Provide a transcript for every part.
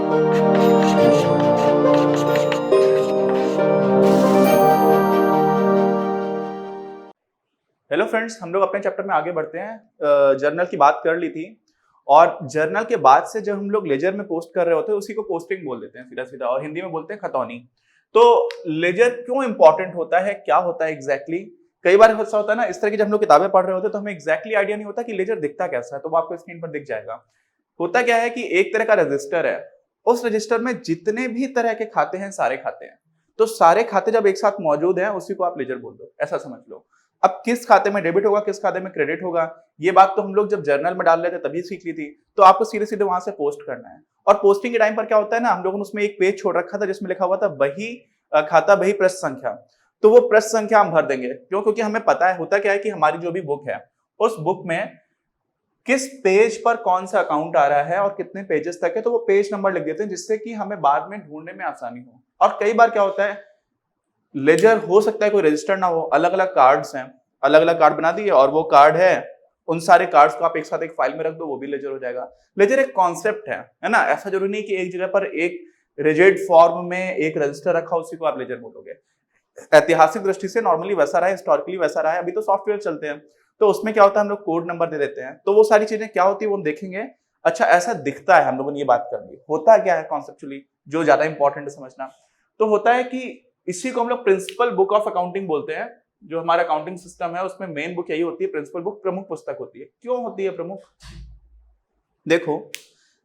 Hello friends, हम लोग अपने चैप्टर में आगे बढ़ते हैं। जर्नल की बात कर ली थी और जर्नल के बाद से जब हम लोग लेजर में पोस्ट कर रहे होते हैं उसी को पोस्टिंग बोल देते हैं सीधा सीधा, और हिंदी में बोलते हैं खतौनी। तो लेजर क्यों इंपॉर्टेंट होता है, क्या होता है एग्जैक्टली? कई बार ऐसा होता है ना, इस तरह की जब हम लोग किताबें पढ़ रहे होते हैं तो हमें एग्जैक्टली आइडिया नहीं होता कि लेजर दिखता कैसा है, तो वो आपको स्क्रीन पर दिख जाएगा। होता क्या है कि एक तरह का रजिस्टर है, उस रजिस्टर में जितने भी तरह के खाते हैं सारे खाते हैं। तो सारे खाते जब एक साथ मौजूद हैं उसी को आप लेजर बोल दो, ऐसा समझ लो। अब किस खाते में डेबिट होगा, किस खाते में क्रेडिट होगा, ये बात तो हम लोग जब जर्नल में डाल रहे थे तभी सीख ली थी। तो आपको सीधे सीधे वहां से पोस्ट करना है। और पोस्टिंग के टाइम पर क्या होता है ना, हम लोगों ने उसमें एक पेज छोड़ रखा था जिसमें लिखा हुआ था बही खाता बही पृष्ठ संख्या। तो वो पृष्ठ संख्या हम भर देंगे, क्यों? क्योंकि हमें पता है होता क्या है कि हमारी जो भी बुक है उस बुक में किस पेज पर कौन सा अकाउंट आ रहा है और कितने पेजेस तक है, तो वो पेज नंबर लिख देते हैं जिससे कि हमें बाद में ढूंढने में आसानी हो। और कई बार क्या होता है, लेजर हो सकता है कोई रजिस्टर ना हो, अलग अलग कार्ड्स हैं, अलग अलग कार्ड बना दिए और वो कार्ड है, उन सारे कार्ड्स को आप एक साथ एक फाइल में रख दो, वो भी लेजर हो जाएगा। लेजर एक कॉन्सेप्ट है ना, ऐसा जरूरी नहीं कि एक जगह पर एक रिजिड फॉर्म में एक रजिस्टर रखा उसी को आप लेजर बोलोगे। ऐतिहासिक दृष्टि से नॉर्मली वैसा रहा है, हिस्टोरिकली वैसा रहा है। अभी तो सॉफ्टवेयर चलते हैं तो उसमें क्या होता है, हम लोग कोड नंबर दे देते हैं, तो वो सारी चीजें क्या होती है वो हम देखेंगे। अच्छा, ऐसा दिखता है, हम लोगों ने ये बात कर ली। होता क्या है कॉन्सेप्चुअली, जो ज्यादा इंपॉर्टेंट है समझना, तो होता है कि इसी को हम लोग प्रिंसिपल बुक ऑफ अकाउंटिंग बोलते हैं। जो हमारा अकाउंटिंग सिस्टम है उसमें मेन बुक यही होती है, प्रिंसिपल बुक, प्रमुख पुस्तक होती है। क्यों होती है प्रमुख? देखो,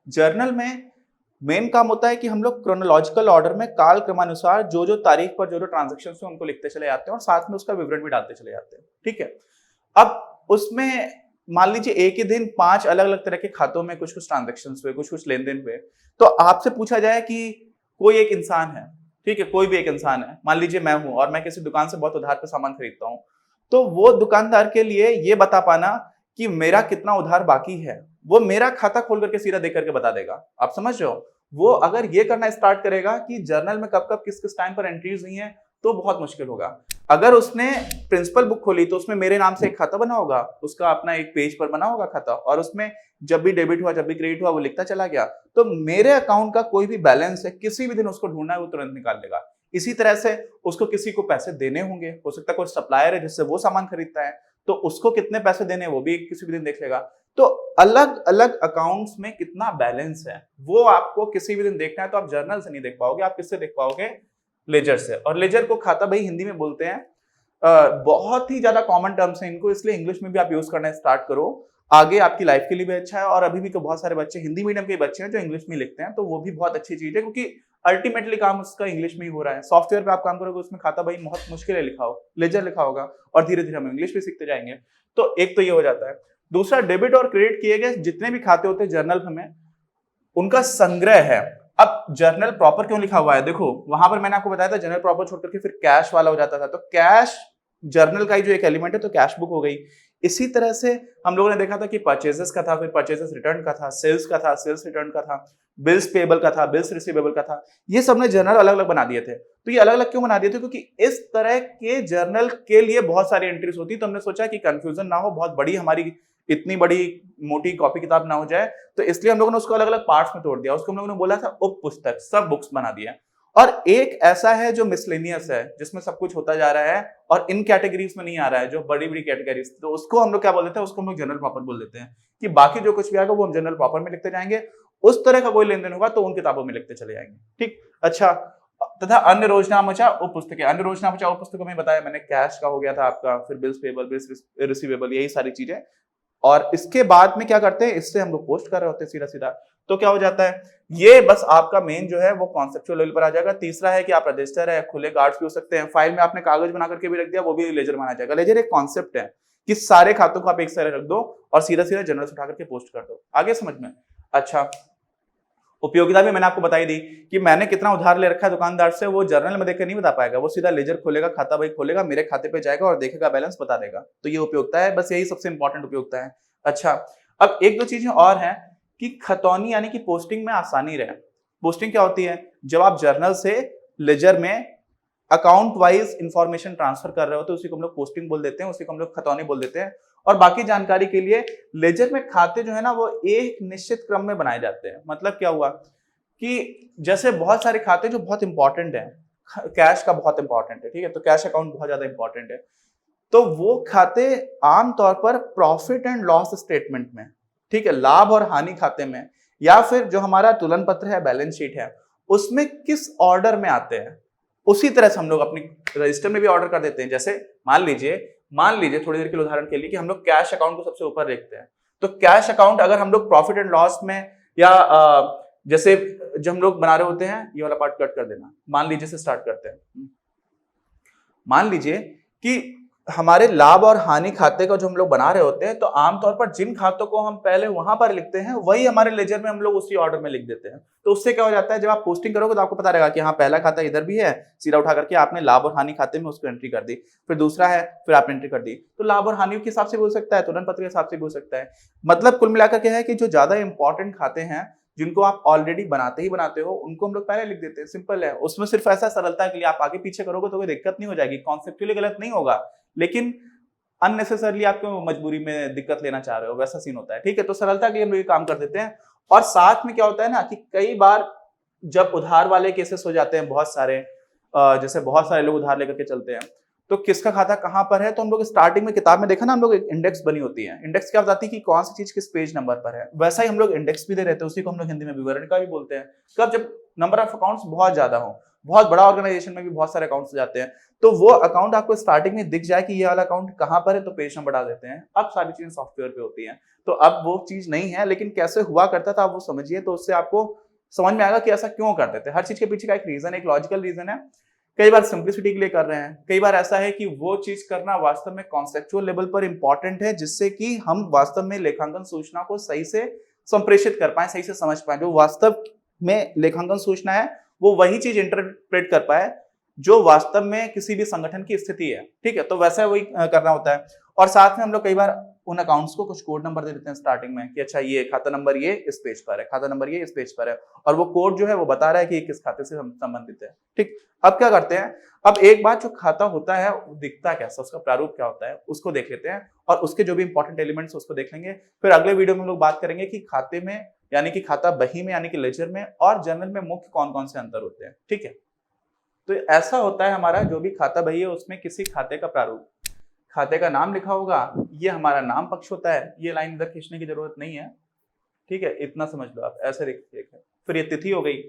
जर्नल में मेन काम होता है कि हम लोग क्रोनोलॉजिकल ऑर्डर में काल क्रमानुसार जो जो तारीख पर जो जो ट्रांजेक्शन है उनको लिखते चले जाते हैं और साथ में उसका विवरण भी डालते चले जाते हैं। ठीक है, अब उसमें मान लीजिए एक ही दिन 5 अलग अलग तरह के खातों में कुछ कुछ ट्रांजेक्शन हुए, कुछ कुछ लेन देन हुए। तो आपसे पूछा जाए कि कोई एक इंसान है, ठीक है, कोई भी एक इंसान है, मान लीजिए मैं हूं और मैं किसी दुकान से बहुत उधार पे सामान खरीदता हूं, तो वो दुकानदार के लिए ये बता पाना कि मेरा कितना उधार बाकी है, वो मेरा खाता खोल करके सीधा देख करके बता देगा। आप समझ रहे हो? वो अगर ये करना स्टार्ट करेगा कि जर्नल में कब कब किस किस टाइम पर एंट्रीज हुई हैं, तो बहुत मुश्किल होगा। अगर उसने प्रिंसिपल बुक खोली तो उसमें मेरे नाम से एक खाता बना होगा, उसका अपना एक पेज पर बना होगा खाता, और उसमें जब भी डेबिट हुआ जब भी क्रेडिट हुआ वो लिखता चला गया। तो मेरे अकाउंट का कोई भी बैलेंस है, किसी भी दिन उसको ढूंढना है वो तुरंत निकाल लेगा। इसी तरह से उसको किसी को पैसे देने होंगे, हो सकता है कोई सप्लायर है जिससे वो सामान खरीदता है, तो उसको कितने पैसे देने वो भी किसी भी दिन देख लेगा। तो अलग अलग अकाउंट्स में कितना बैलेंस है वो आपको किसी भी दिन देखना है, तो आप जर्नल से नहीं देख पाओगे, आप किससे देख पाओगे? लेजर से। और लेजर को खाता भाई हिंदी में बोलते हैं। बहुत ही ज्यादा कॉमन टर्म्स हैं इनको, इसलिए इंग्लिश में भी आप यूज करना स्टार्ट करो, आगे आपकी लाइफ के लिए भी अच्छा है। और अभी भी तो बहुत सारे बच्चे हिंदी मीडियम के बच्चे हैं जो इंग्लिश में लिखते हैं, तो वो भी बहुत अच्छी चीज है, क्योंकि अल्टीमेटली काम उसका इंग्लिश में ही हो रहा है। सॉफ्टवेयर पे आप काम करोगे उसमें खाता भाई बहुत मुश्किल है लिखा हो, लेजर लिखा होगा, और धीरे धीरे हम इंग्लिश भी सीखते जाएंगे। तो एक तो ये हो जाता है। दूसरा, डेबिट और क्रेडिट किए गए जितने भी खाते होते हैं जर्नल में, उनका संग्रह है। अब जर्नल प्रॉपर क्यों लिखा हुआ है, देखो वहां पर मैंने आपको बताया था जर्नल प्रॉपर छोड़ करके फिर कैश वाला हो जाता था, तो कैश जर्नल का ही जो एक एलिमेंट है, तो कैश बुक हो गई। इसी तरह से हम लोगों ने देखा था कि परचेजेस का था, फिर परचेजेस रिटर्न का था, सेल्स का था, सेल्स रिटर्न का था, बिल्स पेबल का था, बिल्स रिसीवेबल का था। ये सबने जर्नल अलग अलग बना दिए थे। तो ये अलग अलग क्यों बना दिए थे? क्योंकि इस तरह के जर्नल के लिए बहुत सारी एंट्रीज होती, तो हमने सोचा कि कंफ्यूजन ना हो, बहुत बड़ी हमारी इतनी बड़ी मोटी कॉपी किताब ना हो जाए, तो इसलिए हम लोगों ने उसको अलग अलग पार्ट्स में तोड़ दिया। उसको हम लोगों ने बोला था उप पुस्तक, सब बुक्स बना दिया। और एक ऐसा है जो मिसलेनियस है, जिसमें सब कुछ होता जा रहा है और इन कैटेगरीज में नहीं आ रहा है, जो बड़ी बड़ी कैटेगरीज, तो उसको हम लोग क्या बोल देते हैं, उसको हम लोग जनरल प्रॉपर बोल देते हैं, कि बाकी जो कुछ भी आएगा वो हम जनरल प्रॉपर में लिखते जाएंगे। उस तरह का कोई लेन देन होगा तो उन किताबों में लिखते चले जाएंगे। ठीक, अच्छा। तथा अन्य रोजनामचा उप पुस्तकें, अन्य रोजनामचा उप पुस्तकों में बताया मैंने, कैश का हो गया था आपका, फिर बिल्स पेबल, बिल्स रिसीवेबल, यही सारी चीजें। और इसके बाद में क्या करते हैं, इससे हम लोग पोस्ट कर रहे होते हैं सीधा सीधा। तो क्या हो जाता है, ये बस आपका मेन जो है वो कॉन्सेप्चुअल लेवल पर आ जाएगा। तीसरा है कि आप रजिस्टर है, खुले कार्ड्स भी हो सकते हैं, फाइल में आपने कागज बना करके भी रख दिया, वो भी लेजर माना जाएगा। लेजर एक कॉन्सेप्ट है कि सारे खातों को आप एक साथ रख दो और सीधा सीधा जनरल से उठा करके पोस्ट कर दो। आगे समझ में? अच्छा, उपयोगिता भी मैंने आपको बताई दी कि मैंने कितना उधार ले रखा है दुकानदार से, वो जर्नल में देखकर नहीं बता पाएगा, वो सीधा लेजर खोलेगा, खाता भाई खोलेगा, मेरे खाते पे जाएगा और देखेगा, बैलेंस बता देगा। तो ये उपयोगिता है, बस यही सबसे इंपॉर्टेंट उपयोगिता है। अच्छा, अब एक दो चीजें और हैं कि खतौनी यानी कि पोस्टिंग में आसानी रहे। पोस्टिंग क्या होती है? जब आप जर्नल से लेजर में अकाउंट वाइज इंफॉर्मेशन ट्रांसफर कर रहे हो तो उसी को हम लोग पोस्टिंग बोल देते हैं, उसी को हम लोग खतौनी बोल देते हैं। और बाकी जानकारी के लिए, लेजर में खाते जो है ना वो एक निश्चित क्रम में बनाए जाते हैं। मतलब क्या हुआ कि जैसे बहुत सारे खाते जो बहुत इंपॉर्टेंट है, कैश का बहुत इंपॉर्टेंट है, ठीक है, तो कैश अकाउंट बहुत ज्यादा इंपॉर्टेंट है, तो वो खाते आमतौर पर प्रॉफिट एंड लॉस स्टेटमेंट में, ठीक है, लाभ और हानि खाते में, या फिर जो हमारा तुलन पत्र है, बैलेंस शीट है, उसमें किस ऑर्डर में आते हैं, उसी तरह से हम लोग अपनी रजिस्टर में भी ऑर्डर कर देते हैं। जैसे मान लीजिए थोड़ी देर के लिए उदाहरण के लिए कि हम लोग कैश अकाउंट को सबसे ऊपर देखते हैं, तो कैश अकाउंट अगर हम लोग प्रॉफिट एंड लॉस में या जैसे जब हम लोग बना रहे होते हैं, ये वाला पार्ट कट कर देना, मान लीजिए से स्टार्ट करते हैं। मान लीजिए कि हमारे लाभ और हानि खाते का जो हम लोग बना रहे होते हैं, तो आमतौर पर जिन खातों को हम पहले वहां पर लिखते हैं वही हमारे लेजर में हम लोग उसी ऑर्डर में लिख देते हैं। तो उससे क्या हो जाता है, जब आप पोस्टिंग करोगे तो आपको पता रहेगा कि हाँ पहला खाता इधर भी है, सीधा उठा करके आपने लाभ और हानि खाते में उसको एंट्री कर दी, फिर दूसरा है, फिर आपने एंट्री कर दी। तो लाभ और हानि के हिसाब से भी हो सकता है, तुलन पत्र के हिसाब से भी हो सकता है। मतलब कुल मिलाकर क्या है कि जो ज्यादा इंपॉर्टेंट खाते हैं, जिनको आप ऑलरेडी बनाते हो, उनको हम लोग पहले लिख देते हैं। सिंपल है, उसमें सिर्फ ऐसा सरलता के लिए आप आगे पीछे करोगे तो कोई दिक्कत नहीं हो जाएगी, कॉन्सेप्चुअली गलत नहीं होगा, लेकिन अननेसेसरली आप क्यों मजबूरी में दिक्कत लेना चाह रहे हो, वैसा सीन होता है, ठीक है। तो सरलता के लिए हम लोग ये काम कर देते हैं। और साथ में क्या होता है ना कि कई बार जब उधार वाले केसेस हो जाते हैं बहुत सारे, जैसे बहुत सारे लोग उधार लेकर के चलते हैं, तो किसका खाता कहां पर है, तो हम लोग स्टार्टिंग में किताब में देखा ना, हम लोग एक इंडेक्स बनी होती है। इंडेक्स क्या बताती है कि कौन सी चीज किस पेज नंबर पर है, वैसा ही हम लोग इंडेक्स भी दे रहते हैं, उसी को हम लोग हिंदी में विवरण का भी बोलते हैं। कब, जब नंबर ऑफ अकाउंट्स बहुत ज्यादा हो, बहुत बड़ा ऑर्गेनाइजेशन में भी बहुत सारे अकाउंट्स जाते हैं, तो वो अकाउंट आपको स्टार्टिंग में दिख जाए कि ये वाला अकाउंट कहां पर है, तो पेज नंबर डाल देते हैं। अब सारी चीजें सॉफ्टवेयर पे होती हैं, तो अब वो चीज नहीं है, लेकिन कैसे हुआ करता था आप वो समझिए, तो उससे आपको समझ में आएगा कि ऐसा क्यों करते थे। हर चीज के पीछे का एक रीजन, एक लॉजिकल रीजन है। कई बार सिंप्लिसिटी के लिए कर रहे हैं, कई बार ऐसा है कि वो चीज करना वास्तव में कॉन्सेप्चुअल लेवल पर इंपॉर्टेंट है, जिससे कि हम वास्तव में लेखांकन सूचना को सही से संप्रेषित कर पाए, सही से समझ पाए। जो वास्तव में लेखांकन सूचना है वो वही चीज इंटरप्रेट कर पाए जो वास्तव में किसी भी संगठन की स्थिति है, ठीक है। तो वैसा वही करना होता है। और साथ में हम लोग कई बार उन अकाउंट्स को कुछ कोड नंबर दे देते हैं स्टार्टिंग में कि अच्छा ये खाता नंबर ये इस पेज पर है, खाता नंबर ये इस पेज पर है, और वो कोड जो है वो बता रहा है कि किस खाते से संबंधित है, ठीक। अब क्या करते हैं, अब एक बार जो खाता होता है वो दिखता कैसा, उसका प्रारूप क्या होता है, उसको देख लेते हैं, और उसके जो भी इंपॉर्टेंट एलिमेंट्स उसको देख लेंगे। फिर अगले वीडियो में हम लोग बात करेंगे कि खाते में, यानी कि खाता बही में, यानी कि लेजर में और जर्नल में मुख्य कौन कौन से अंतर होते हैं, ठीक है। तो ऐसा होता है हमारा जो भी खाता बही है उसमें किसी खाते का प्रारूप, खाते का नाम लिखा होगा, ये हमारा नाम पक्ष होता है, ये लाइन इधर खींचने की जरूरत नहीं है, ठीक है, इतना समझ लो आप, ऐसे लिखिए। फिर ये तिथि हो गई,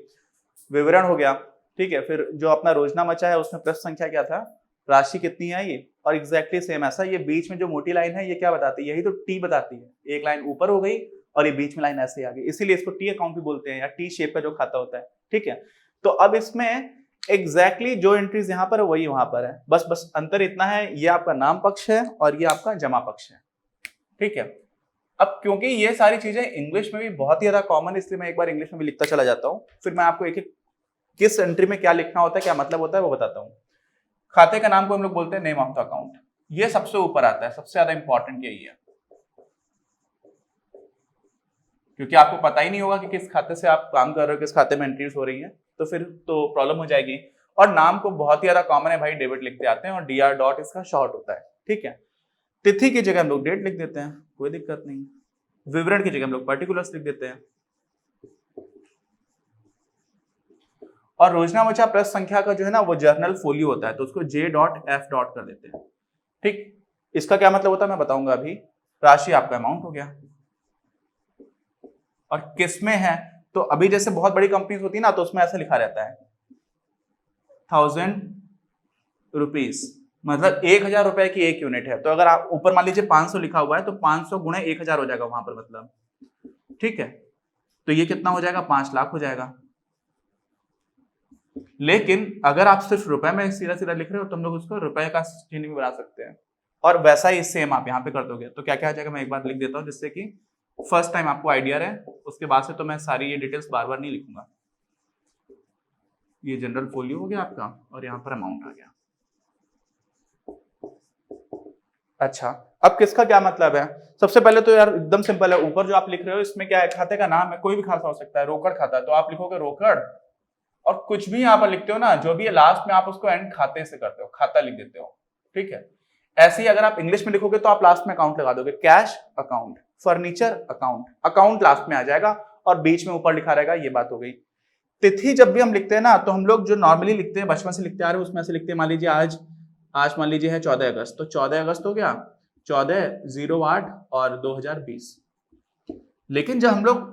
विवरण हो गया, ठीक है। फिर जो अपना रोजनामचा है उसमें प्रश्न संख्या क्या था, राशि कितनी है ये, और एग्जैक्टली सेम ऐसा, ये बीच में जो मोटी लाइन है ये क्या बताती है, यही तो टी बताती है। एक लाइन ऊपर हो गई और ये बीच में लाइन ऐसे ही आ गई, इसीलिए इसको टी अकाउंट भी बोलते हैं, या टी शेप का जो खाता होता है, ठीक है। तो अब इसमें एग्जैक्टली जो एंट्रीज यहाँ पर है वही वहां पर है, बस अंतर इतना है, ये आपका नाम पक्ष है और ये आपका जमा पक्ष है, ठीक है। अब क्योंकि ये सारी चीजें इंग्लिश में भी बहुत ही ज्यादा कॉमन है, इसलिए मैं एक बार इंग्लिश में भी लिखता चला जाता हूँ, फिर मैं आपको एक एक किस एंट्री में क्या लिखना होता है, क्या मतलब होता है वो बताता हूँ। खाते का नाम को हम लोग बोलते हैं नेम ऑफ द अकाउंट, ये सबसे ऊपर आता है, सबसे ज्यादा इंपॉर्टेंट यही है, क्योंकि आपको पता ही नहीं होगा कि किस खाते से आप काम कर रहे हो, किस खाते में एंट्रीज हो रही है, तो फिर तो प्रॉब्लम हो जाएगी। और नाम को बहुत ही ज्यादा कॉमन है भाई, डेबिट लिखते आते हैं, और डीआर डॉट इसका शॉर्ट होता है, ठीक है। तिथि की जगह हम लोग डेट लिख देते हैं, कोई दिक्कत नहीं। विवरण की जगह हम लोग पर्टिकुलर्स लिख देते हैं, और रोजनामचा प्रश्न संख्या का जो है ना वो जर्नल फोलियो होता है, तो उसको J.F. कर देते हैं, ठीक। इसका क्या मतलब होता है मैं बताऊंगा अभी। राशि आपका अमाउंट हो गया, और किस में है, तो अभी जैसे बहुत बड़ी कंपनीज होती है ना, तो उसमें ऐसा लिखा रहता है 1000 रुपीज, मतलब 1000 रुपए की एक यूनिट है। तो अगर आप ऊपर मान लीजिए 500 लिखा हुआ है, तो 500 गुणे 1000 हो जाएगा वहां पर, मतलब, ठीक है। तो ये कितना हो जाएगा, 5 लाख हो जाएगा। लेकिन अगर आप सिर्फ रुपए में सीधा सीधा लिख रहे हो तो हम लोग उसको रुपए का चिन्ह भी बना सकते हैं, और वैसा ही सेम आप यहाँ पे कर दोगे तो क्या क्या आ जाएगा, मैं एक बार लिख देता हूँ जिससे कि फर्स्ट टाइम आपको आइडिया रहे, उसके बाद से तो मैं सारी ये डिटेल्स बार बार नहीं लिखूंगा। ये जनरल फोलियो हो गया आपका, और यहाँ पर अमाउंट आ गया। अच्छा, अब किसका क्या मतलब है। सबसे पहले तो यार एकदम सिंपल है, ऊपर जो आप लिख रहे हो इसमें क्या है, खाते का नाम है, कोई भी खाता हो सकता है, रोकड़ खाता है तो आप लिखोगे रोकड़, और कुछ भी यहाँ पर लिखते हो ना जो भी है लास्ट में आप उसको एंड खाते से करते हो, खाता लिख देते हो, ठीक है। ऐसे ही अगर आप इंग्लिश में लिखोगे तो आप लास्ट में अकाउंट लगा दोगे, cash account, furniture account, account last में आ जाएगा और बीच में ऊपर लिखा रहेगा, ये बात हो गई। तिथि जब भी हम लिखते हैं ना, तो हम लोग जो नॉर्मली लिखते हैं, बचपन से लिखते आ रहे हैं, उसमें ऐसे लिखते हैं, मान लीजिए आज मान लीजिए है 14 अगस्त, तो 14 अगस्त हो गया 14/08 और 2020। लेकिन जब हम लोग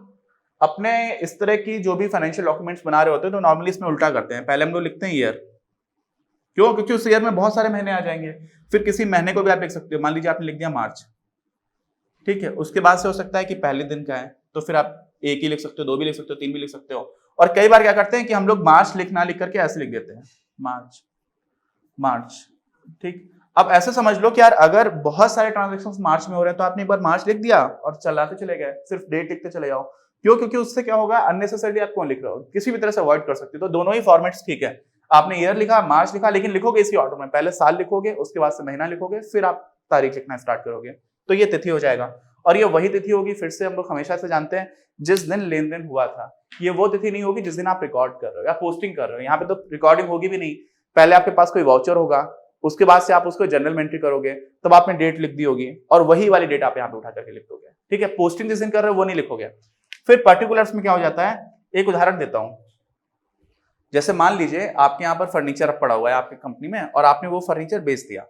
अपने इस तरह की जो भी फाइनेंशियल डॉक्यूमेंट्स बना रहे होते हैं, तो नॉर्मली इसमें उल्टा करते हैं। पहले हम लोग लिखते हैं ईयर, क्यों? क्योंकि उस ईयर में बहुत सारे महीने आ जाएंगे। फिर किसी महीने को भी आप लिख सकते हो, मान लीजिए आपने लिख दिया मार्च, ठीक है, उसके बाद से हो सकता है कि पहले दिन का है, तो फिर आप एक ही लिख सकते हो, दो भी लिख सकते हो, तीन भी लिख सकते हो। और कई बार क्या करते हैं कि हम लोग मार्च लिख करके ऐसे लिख देते हैं, मार्च, ठीक। अब ऐसे समझ लो कि यार अगर बहुत सारे ट्रांजेक्शंस मार्च में हो रहे हैं, तो आपने एक बार मार्च लिख दिया और चलाते चले गए, सिर्फ डेट लिखते चले जाओ। क्यों? क्योंकि उससे क्या होगा, अननेसेसरली आप कौन लिख रहे हो, किसी भी तरह से अवॉइड कर सकते हो। तो दोनों ही फॉर्मेट्स ठीक है, आपने ईयर लिखा, मार्च लिखा, लेकिन लिखोगे इसी ऑर्डर में, पहले साल लिखोगे, उसके बाद से महीना लिखोगे, फिर आप तारीख लिखना स्टार्ट करोगे, तो ये तिथि हो जाएगा। और ये वही तिथि होगी, फिर से हम लोग हमेशा से जानते हैं, जिस दिन लेन देन हुआ था। ये वो तिथि नहीं होगी जिस दिन आप रिकॉर्ड कर रहे हो या पोस्टिंग कर रहे हो। यहाँ पे तो रिकॉर्डिंग होगी भी नहीं, पहले आपके पास कोई वाउचर होगा, उसके बाद से आप उसको जर्नल में एंट्री करोगे, तब आपने डेट लिख दी होगी, और वही वाली डेट आप यहाँ पे उठा करके लिख दोगे, ठीक है। पोस्टिंग जिस दिन कर रहे हो वो नहीं लिखोगे। फिर पर्टिकुलर्स में क्या हो जाता है, एक उदाहरण देता हूं। जैसे मान लीजिए आपके यहाँ पर फर्नीचर पड़ा हुआ है आपकी कंपनी में, और आपने वो फर्नीचर बेच दिया,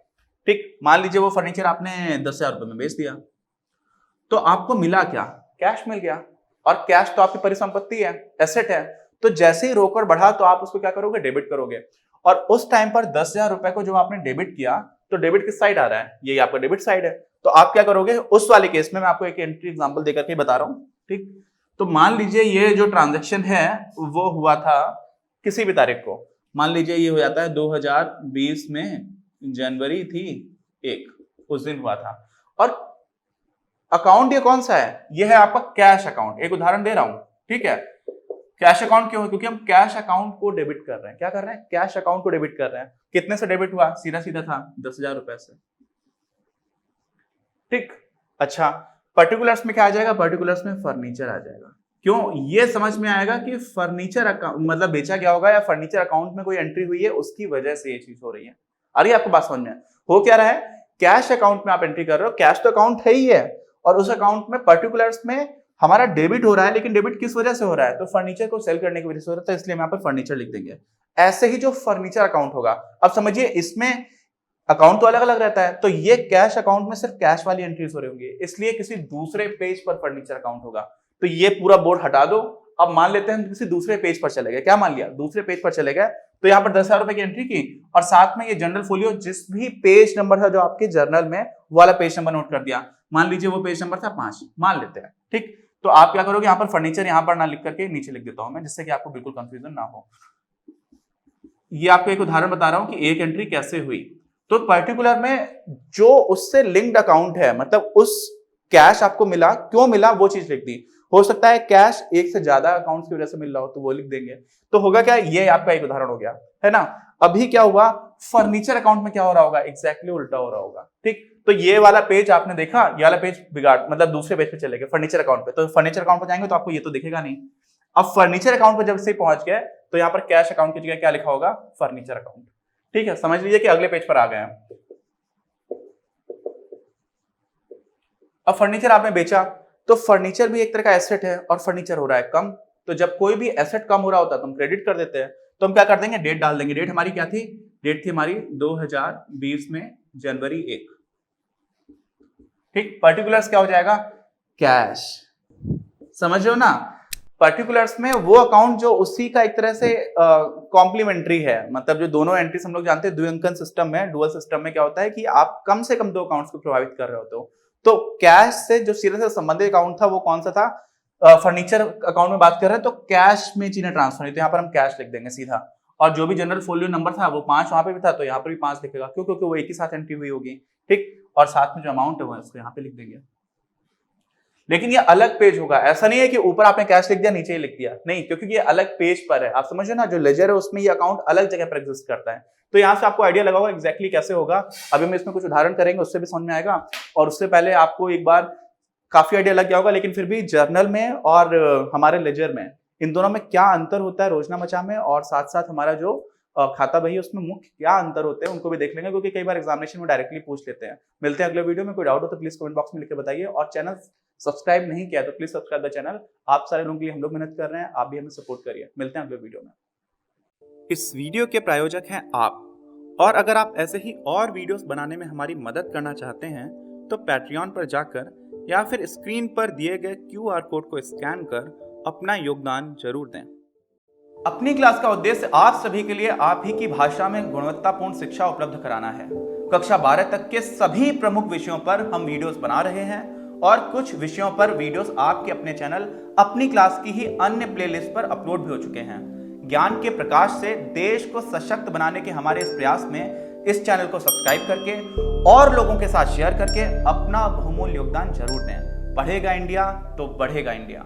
ठीक। मान लीजिए वो फर्नीचर आपने 10,000 रुपए में बेच दिया, तो आपको मिला क्या, कैश मिल गया। और कैश तो आपकी परिसंपत्ति है, एसेट है। तो जैसे ही रोकड़ बढ़ा, तो आप उसको क्या करोगे, डेबिट करोगे। और उस टाइम पर 10,000 रुपए को जो आपने डेबिट किया, तो डेबिट किस साइड आ रहा है, ये आपका डेबिट साइड है। तो आप क्या करोगे उस वाले केस में, मैं आपको एक एंट्री एग्जांपल देकर के बता रहा हूं, ठीक। तो मान लीजिए ये जो ट्रांजैक्शन है वो हुआ था किसी भी तारीख को, मान लीजिए ये हो जाता है 2020 में जनवरी थी 1, उस दिन हुआ था। और अकाउंट ये कौन सा है, ये है आपका कैश अकाउंट। एक उदाहरण दे रहा हूं, ठीक है। कैश अकाउंट क्यों है, क्योंकि हम कैश अकाउंट को डेबिट कर रहे हैं। क्या कर रहे हैं, कैश अकाउंट को डेबिट कर रहे हैं। कितने से डेबिट हुआ, सीधा सीधा था 10,000 रुपए से, ठीक। अच्छा, पर्टिकुलर्स में क्या आ जाएगा, पर्टिकुलर्स में फर्नीचर आ जाएगा। क्यों, ये समझ में आएगा कि फर्नीचर अकाउंट मतलब बेचा गया होगा, या फर्नीचर अकाउंट में कोई एंट्री हुई है, उसकी वजह से ये चीज हो रही है। अरे आपको बात समझ में हो क्या रहा है, कैश अकाउंट में आप एंट्री कर रहे हो, कैश तो अकाउंट है ही है, और उस अकाउंट में पर्टिकुलर्स में हमारा डेबिट हो रहा है। लेकिन डेबिट किस वजह से हो रहा है, तो फर्नीचर को सेल करने की वजह से हो रहा है, तो इसलिए हम यहाँ पर फर्नीचर लिख देंगे। ऐसे ही जो फर्नीचर अकाउंट होगा, अब समझिए इसमें अकाउंट तो अलग अलग रहता है, तो ये कैश अकाउंट में सिर्फ कैश वाली एंट्रीज हो रही होंगी, इसलिए किसी दूसरे पेज पर फर्नीचर अकाउंट होगा। तो ये पूरा बोर्ड हटा दो। अब मान लेते हैं किसी दूसरे पेज पर चले गए, क्या मान लिया, दूसरे पेज पर चले गए, तो यहाँ पर 10,000 रुपए की एंट्री की, और साथ में ये जनरल फोलियो जिस भी पेज नंबर था जो आपके जर्नल में, वाला पेज नंबर नोट कर दिया। मान लीजिए वो पेज नंबर था 5, मान लेते हैं, ठीक। तो आप क्या करोगे, यहाँ पर फर्नीचर यहाँ पर ना लिख करके नीचे लिख देता हूं मैं, जिससे कि आपको बिल्कुल कंफ्यूजन ना हो। ये आपको एक उदाहरण बता रहा हूं कि एक एंट्री कैसे हुई। तो पर्टिकुलर में जो उससे लिंक्ड अकाउंट है, मतलब उस कैश आपको मिला, क्यों मिला वो चीज लिख दी। हो सकता है कैश एक से ज्यादा अकाउंट्स की वजह से मिल रहा हो, तो वो लिख देंगे। तो होगा क्या, ये आपका एक उदाहरण हो गया, है ना। अभी क्या हुआ, फर्नीचर अकाउंट में क्या हो रहा होगा, एग्जैक्टली उल्टा हो रहा होगा, ठीक। तो ये वाला पेज आपने देखा, ये वाला पेज बिगाड़, मतलब दूसरे पेज पे चले गए फर्नीचर अकाउंट पे, तो फर्नीचर अकाउंट पर जाएंगे तो आपको ये तो दिखेगा नहीं। अब फर्नीचर अकाउंट पर जब से पहुंच गए, तो यहाँ पर कैश अकाउंट की जगह क्या लिखा होगा, फर्नीचर अकाउंट, ठीक है। समझ लीजिए कि अगले पेज पर आ गए हैं। अब फर्नीचर आपने बेचा, तो फर्नीचर भी एक तरह का एसेट है, और फर्नीचर हो रहा है कम। तो जब कोई भी एसेट कम हो रहा होता है तो हम क्रेडिट कर देते हैं। तो हम क्या कर देंगे, डेट डाल देंगे। डेट हमारी क्या थी, डेट थी हमारी 2020 में जनवरी 1, ठीक। पर्टिकुलर्स क्या हो जाएगा, कैश। समझ रहे हो ना, पर्टिकुलर्स में वो अकाउंट जो उसी का एक तरह से कॉम्प्लीमेंट्री है, मतलब जो दोनों एंट्रीज हम लोग जानते हैं द्विअंकन सिस्टम में, डुअल सिस्टम में क्या होता है कि आप कम से कम दो अकाउंट्स को प्रभावित कर रहे होते हो। तो कैश से जो सीधे से संबंधित अकाउंट था वो कौन सा था, फर्नीचर अकाउंट में बात कर रहे हैं, तो कैश में चीजें ट्रांसफर हुई, तो यहाँ पर हम कैश लिख देंगे सीधा। और जो भी जनरल फोलियो नंबर था वो 5 वहां पे भी था, तो यहाँ पर भी 5 लिखेगा, क्यों, क्योंकि वो एक ही साथ एंट्री हुई होगी, ठीक। और साथ में जो अमाउंट है वो उसको यहाँ पे लिख देंगे। लेकिन ये अलग पेज होगा, ऐसा नहीं है कि ऊपर आपने कैश लिख दिया नीचे ही लिख दिया, नहीं, क्योंकि ये अलग पेज पर है। आप समझो ना, जो लेजर है उसमें ये अकाउंट अलग जगह पर एग्जिस्ट करता है। तो यहाँ से आपको आइडिया लगा होगा एग्जैक्टली कैसे होगा। अभी हम इसमें कुछ उदाहरण करेंगे, उससे भी समझ में आएगा। और उससे पहले आपको एक बार काफी आइडिया लग गया होगा, लेकिन फिर भी जर्नल में और हमारे लेजर में, इन दोनों में क्या अंतर होता है रोजनामचा में, और साथ साथ हमारा जो खाता बही उसमें मुख्य क्या अंतर होते हैं उनको भी देख लेंगे, क्योंकि कई बार एग्जामिनेशन में डायरेक्टली पूछ लेते हैं। मिलते हैं अगले वीडियो में। कोई डाउट हो तो प्लीज कमेंट बॉक्स में लिख के बताइए, और चैनल सब्सक्राइब नहीं किया तो प्लीज सब्सक्राइब द चैनल। आप सारे लोगों के लिए हम लोग मेहनत कर रहे हैं, आप भी हमें सपोर्ट करिए। मिलते हैं अगले वीडियो में। इस वीडियो के प्रायोजक हैं आप, और अगर आप ऐसे ही और वीडियोस बनाने में हमारी मदद करना चाहते हैं तो पैट्रियन पर जाकर या फिर स्क्रीन पर दिए गए QR कोड को स्कैन कर अपना योगदान जरूर दें। अपनी क्लास का उद्देश्य आप सभी के लिए आप ही की भाषा में गुणवत्तापूर्ण शिक्षा उपलब्ध कराना है। कक्षा 12 तक के सभी प्रमुख विषयों पर हम वीडियोस बना रहे हैं, और कुछ विषयों पर वीडियोस आपके अपने चैनल अपनी क्लास की ही अन्य प्लेलिस्ट पर अपलोड भी हो चुके हैं। ज्ञान के प्रकाश से देश को सशक्त बनाने के हमारे इस प्रयास में इस चैनल को सब्सक्राइब करके और लोगों के साथ शेयर करके अपना बहुमूल्य योगदान जरूर दें। पढ़ेगा इंडिया तो बढ़ेगा इंडिया।